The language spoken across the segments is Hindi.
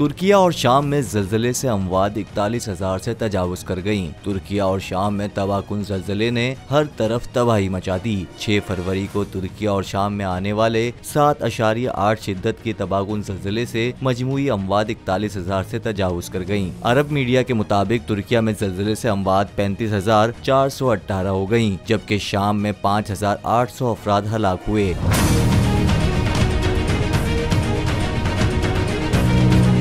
तुर्किया और शाम में ज़लज़ले से अमवात 41,000 से तजावुज कर गयी। तुर्किया और शाम में तबाहकुन ज़लज़ले ने हर तरफ तबाही मचा दी। 6 फरवरी को तुर्किया और शाम में आने वाले 7.8 शिद्दत के तबाहकुन ज़लज़ले से मजमूई अमवात 41,000 से तजावुज कर गयी। अरब मीडिया के मुताबिक तुर्किया में ज़लज़ले से अमवात 35,418 हो गयी, जबकि शाम में 5,800 अफराद हलाक हुए।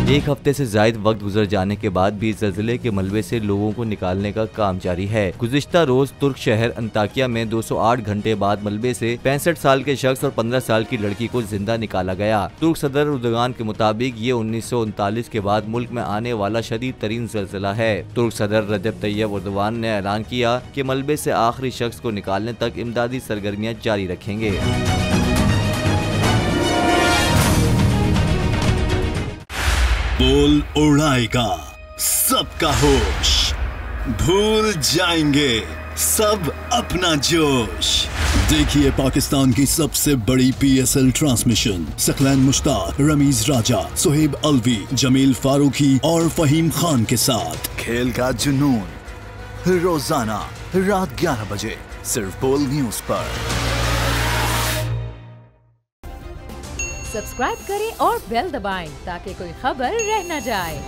एक हफ्ते से जायद वक्त गुजर जाने के बाद भी ज़लज़ले के मलबे से लोगों को निकालने का काम जारी है। गुज़िश्ता रोज तुर्क शहर अंताकिया में 208 घंटे बाद मलबे से 65 साल के शख्स और 15 साल की लड़की को जिंदा निकाला गया। तुर्क सदर उर्दगान के मुताबिक ये 1939 के बाद मुल्क में आने वाला शदीद तरीन ज़लज़ला है। तुर्क सदर रजब तैयब एर्दोगान ने ऐलान किया कि मलबे से आखिरी शख्स को निकालने तक इमदादी सरगर्मियाँ जारी रखेंगे। बोल उड़ाएगा सबका होश, भूल जाएंगे सब अपना जोश। देखिए पाकिस्तान की सबसे बड़ी PSL ट्रांसमिशन सकलैन मुश्ताक, रमीज राजा, सुहेब अलवी, जमील फारूकी और फहीम खान के साथ खेल का जुनून रोजाना रात 11 बजे सिर्फ बोल न्यूज पर। सब्सक्राइब करें और बेल दबाएं ताकि कोई खबर रह न जाए।